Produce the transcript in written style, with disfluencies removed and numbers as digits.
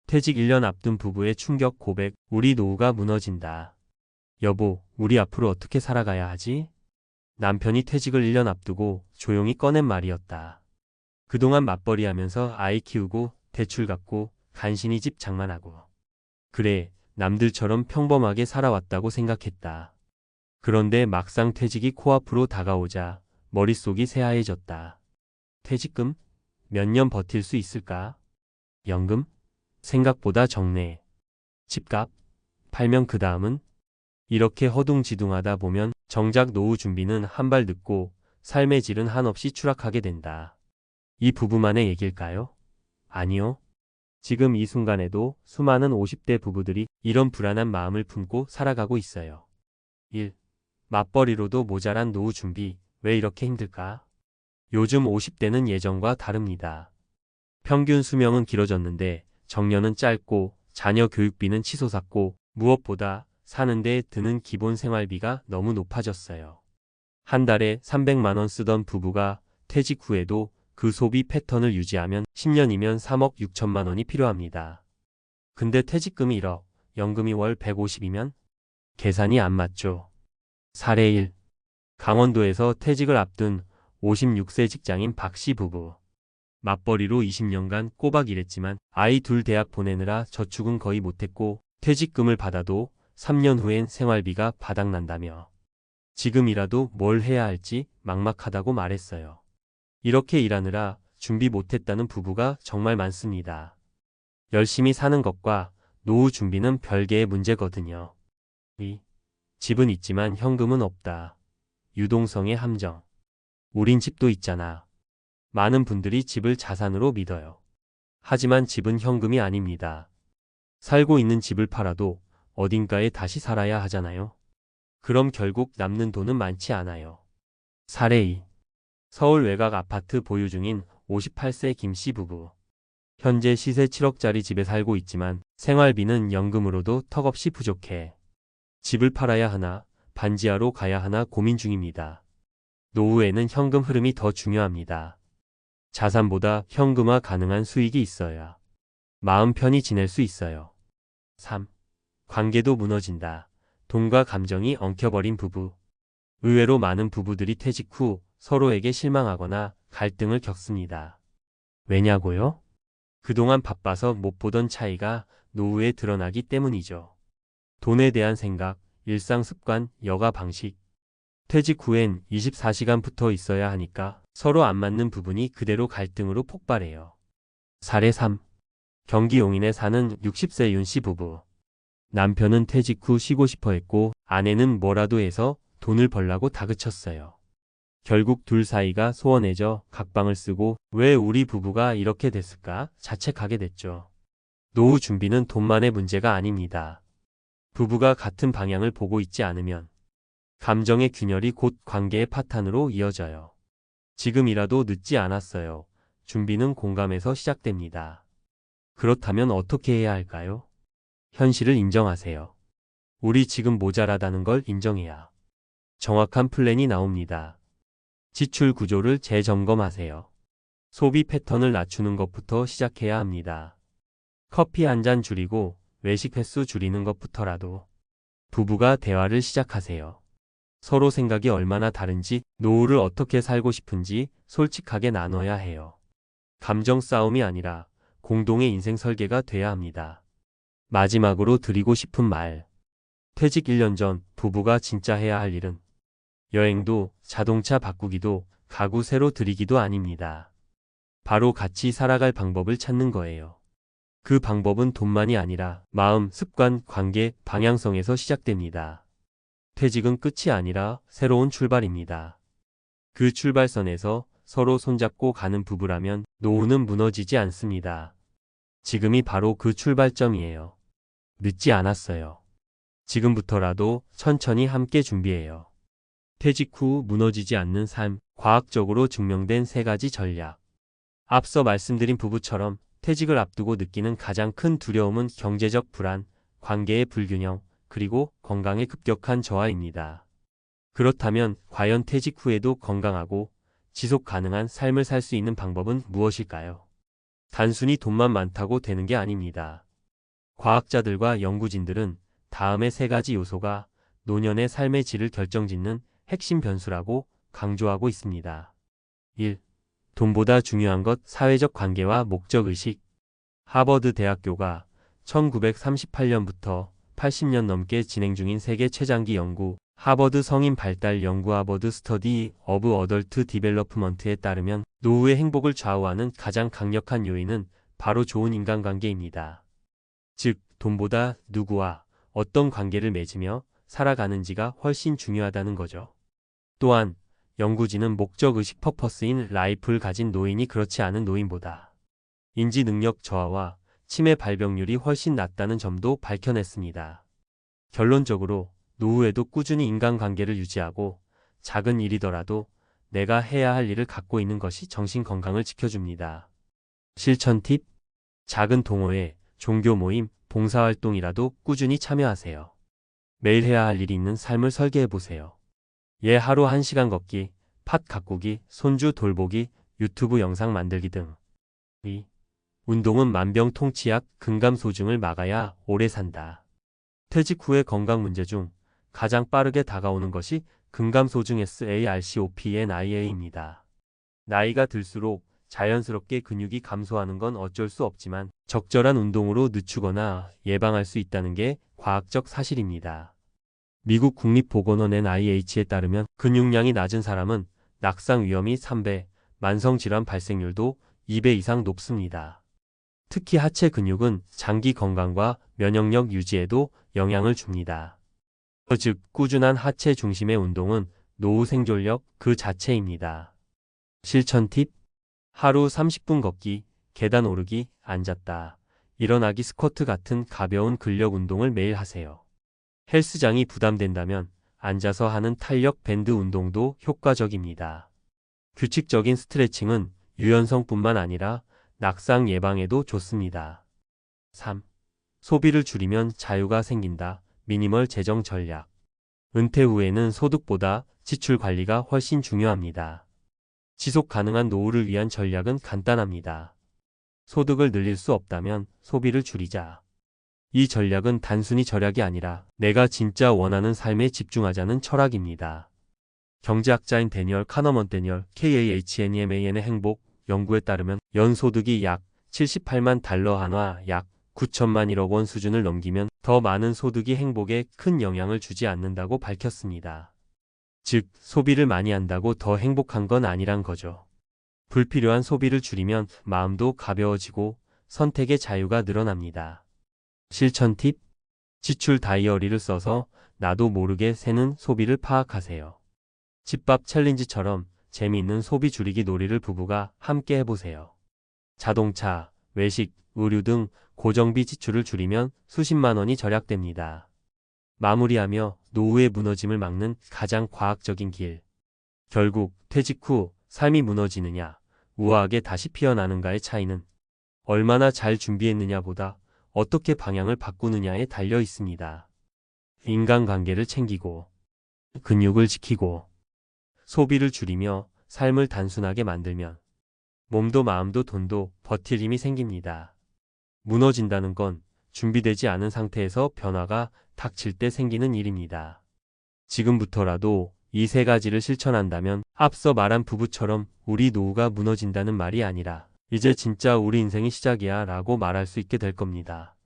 퇴직 1년 앞둔 부부의 충격 고백, 우리 노후가 무너진다. 여보, 우리 앞으로 어떻게 살아가야 하지? 남편이 퇴직을 1년 앞두고 조용히 꺼낸 말이었다. 그동안 맞벌이하면서 아이 키우고 대출 갚고 간신히 집 장만하고. 그래, 남들처럼 평범하게 살아왔다고 생각했다. 그런데 막상 퇴직이 코앞으로 다가오자 머릿속이 새하얘졌다. 퇴직금? 몇 년 버틸 수 있을까? 연금? 생각보다 적네. 집값? 팔면 그 다음은? 이렇게 허둥지둥하다 보면 정작 노후 준비는 한 발 늦고 삶의 질은 한없이 추락하게 된다. 이 부부만의 얘기일까요? 아니요. 지금 이 순간에도 수많은 50대 부부들이 이런 불안한 마음을 품고 살아가고 있어요. 1. 맞벌이로도 모자란 노후 준비, 왜 이렇게 힘들까? 요즘 50대는 예전과 다릅니다. 평균 수명은 길어졌는데 정년은 짧고 자녀 교육비는 치솟았고 무엇보다 사는 데 드는 기본 생활비가 너무 높아졌어요. 한 달에 300만 원 쓰던 부부가 퇴직 후에도 그 소비 패턴을 유지하면 10년이면 3억 6천만 원이 필요합니다. 근데 퇴직금이 1억, 연금이 월 150이면 계산이 안 맞죠. 사례 1. 강원도에서 퇴직을 앞둔 56세 직장인 박씨 부부. 맞벌이로 20년간 꼬박 일했지만 아이 둘 대학 보내느라 저축은 거의 못했고 퇴직금을 받아도 3년 후엔 생활비가 바닥난다며 지금이라도 뭘 해야 할지 막막하다고 말했어요. 이렇게 일하느라 준비 못했다는 부부가 정말 많습니다. 열심히 사는 것과 노후 준비는 별개의 문제거든요. 2. 집은 있지만 현금은 없다. 유동성의 함정. 우린 집도 있잖아. 많은 분들이 집을 자산으로 믿어요. 하지만 집은 현금이 아닙니다. 살고 있는 집을 팔아도 어딘가에 다시 살아야 하잖아요. 그럼 결국 남는 돈은 많지 않아요. 사례 2. 서울 외곽 아파트 보유 중인 58세 김씨 부부. 현재 시세 7억짜리 집에 살고 있지만 생활비는 연금으로도 턱없이 부족해. 집을 팔아야 하나, 반지하로 가야 하나 고민 중입니다. 노후에는 현금 흐름이 더 중요합니다. 자산보다 현금화 가능한 수익이 있어야 마음 편히 지낼 수 있어요. 3. 관계도 무너진다. 돈과 감정이 엉켜버린 부부. 의외로 많은 부부들이 퇴직 후 서로에게 실망하거나 갈등을 겪습니다. 왜냐고요? 그동안 바빠서 못 보던 차이가 노후에 드러나기 때문이죠. 돈에 대한 생각, 일상 습관, 여가 방식. 퇴직 후엔 24시간 붙어 있어야 하니까 서로 안 맞는 부분이 그대로 갈등으로 폭발해요. 사례 3. 경기 용인에 사는 60세 윤씨 부부. 남편은 퇴직 후 쉬고 싶어 했고 아내는 뭐라도 해서 돈을 벌라고 다그쳤어요. 결국 둘 사이가 소원해져 각방을 쓰고 왜 우리 부부가 이렇게 됐을까 자책하게 됐죠. 노후 준비는 돈만의 문제가 아닙니다. 부부가 같은 방향을 보고 있지 않으면 감정의 균열이 곧 관계의 파탄으로 이어져요. 지금이라도 늦지 않았어요. 준비는 공감에서 시작됩니다. 그렇다면 어떻게 해야 할까요? 현실을 인정하세요. 우리 지금 모자라다는 걸 인정해야 정확한 플랜이 나옵니다. 지출 구조를 재점검하세요. 소비 패턴을 낮추는 것부터 시작해야 합니다. 커피 한 잔 줄이고 외식 횟수 줄이는 것부터라도. 부부가 대화를 시작하세요. 서로 생각이 얼마나 다른지, 노후를 어떻게 살고 싶은지 솔직하게 나눠야 해요. 감정 싸움이 아니라 공동의 인생 설계가 돼야 합니다. 마지막으로 드리고 싶은 말. 퇴직 1년 전 부부가 진짜 해야 할 일은 여행도, 자동차 바꾸기도, 가구 새로 들이기도 아닙니다. 바로 같이 살아갈 방법을 찾는 거예요. 그 방법은 돈만이 아니라 마음, 습관, 관계, 방향성에서 시작됩니다. 퇴직은 끝이 아니라 새로운 출발입니다. 그 출발선에서 서로 손잡고 가는 부부라면 노후는 무너지지 않습니다. 지금이 바로 그 출발점이에요. 늦지 않았어요. 지금부터라도 천천히 함께 준비해요. 퇴직 후 무너지지 않는 삶, 과학적으로 증명된 3가지 전략. 앞서 말씀드린 부부처럼 퇴직을 앞두고 느끼는 가장 큰 두려움은 경제적 불안, 관계의 불균형, 그리고 건강의 급격한 저하입니다. 그렇다면 과연 퇴직 후에도 건강하고 지속 가능한 삶을 살 수 있는 방법은 무엇일까요? 단순히 돈만 많다고 되는 게 아닙니다. 과학자들과 연구진들은 다음의 세 가지 요소가 노년의 삶의 질을 결정짓는 핵심 변수라고 강조하고 있습니다. 1. 돈보다 중요한 것 사회적 관계와 목적의식. 하버드 대학교가 1938년부터 80년 넘게 진행 중인 세계 최장기 연구 하버드 성인 발달 연구 하버드 스터디 오브 어덜트 디벨로프먼트에 따르면 노후의 행복을 좌우하는 가장 강력한 요인은 바로 좋은 인간관계입니다. 즉, 돈보다 누구와 어떤 관계를 맺으며 살아가는지가 훨씬 중요하다는 거죠. 또한 연구진은 목적의식 퍼퍼스인 라이프를 가진 노인이 그렇지 않은 노인보다 인지 능력 저하와 치매 발병률이 훨씬 낮다는 점도 밝혀냈습니다. 결론적으로 노후에도 꾸준히 인간관계를 유지하고 작은 일이더라도 내가 해야 할 일을 갖고 있는 것이 정신 건강을 지켜줍니다. 실천 팁. 작은 동호회, 종교 모임, 봉사활동이라도 꾸준히 참여하세요. 매일 해야 할 일이 있는 삶을 설계해보세요. 하루 1시간 걷기, 팥 가꾸기, 손주 돌보기, 유튜브 영상 만들기 등. 2. 운동은 만병통치약, 근감소증을 막아야 오래 산다. 퇴직 후의 건강 문제 중 가장 빠르게 다가오는 것이 근감소증 SARCOPNIA입니다. 나이가 들수록 자연스럽게 근육이 감소하는 건 어쩔 수 없지만 적절한 운동으로 늦추거나 예방할 수 있다는 게 과학적 사실입니다. 미국 국립보건원 NIH에 따르면 근육량이 낮은 사람은 낙상 위험이 3배, 만성질환 발생률도 2배 이상 높습니다. 특히 하체 근육은 장기 건강과 면역력 유지에도 영향을 줍니다. 즉, 꾸준한 하체 중심의 운동은 노후 생존력 그 자체입니다. 실천 팁. 하루 30분 걷기, 계단 오르기, 앉았다, 일어나기 스쿼트 같은 가벼운 근력 운동을 매일 하세요. 헬스장이 부담된다면 앉아서 하는 탄력 밴드 운동도 효과적입니다. 규칙적인 스트레칭은 유연성뿐만 아니라 낙상 예방에도 좋습니다. 3. 소비를 줄이면 자유가 생긴다. 미니멀 재정 전략. 은퇴 후에는 소득보다 지출 관리가 훨씬 중요합니다. 지속 가능한 노후를 위한 전략은 간단합니다. 소득을 늘릴 수 없다면 소비를 줄이자. 이 전략은 단순히 절약이 아니라 내가 진짜 원하는 삶에 집중하자는 철학입니다. 경제학자인 데니얼 카너먼 데니얼 KAHNEMAN의 행복 연구에 따르면 연소득이 약 78만 달러 한화 약 9천만 1억 원 수준을 넘기면 더 많은 소득이 행복에 큰 영향을 주지 않는다고 밝혔습니다. 즉, 소비를 많이 한다고 더 행복한 건 아니란 거죠. 불필요한 소비를 줄이면 마음도 가벼워지고 선택의 자유가 늘어납니다. 실천 팁. 지출 다이어리를 써서 나도 모르게 새는 소비를 파악하세요. 집밥 챌린지처럼 재미있는 소비 줄이기 놀이를 부부가 함께 해보세요. 자동차, 외식, 의류 등 고정비 지출을 줄이면 수십만 원이 절약됩니다. 마무리하며 노후의 무너짐을 막는 가장 과학적인 길. 결국 퇴직 후 삶이 무너지느냐, 우아하게 다시 피어나는가의 차이는 얼마나 잘 준비했느냐보다 어떻게 방향을 바꾸느냐에 달려 있습니다. 인간관계를 챙기고, 근육을 지키고, 소비를 줄이며 삶을 단순하게 만들면 몸도 마음도 돈도 버틸 힘이 생깁니다. 무너진다는 건 준비되지 않은 상태에서 변화가 닥칠 때 생기는 일입니다. 지금부터라도 이 세 가지를 실천한다면 앞서 말한 부부처럼 우리 노후가 무너진다는 말이 아니라 이제 진짜 우리 인생이 시작이야 라고 말할 수 있게 될 겁니다.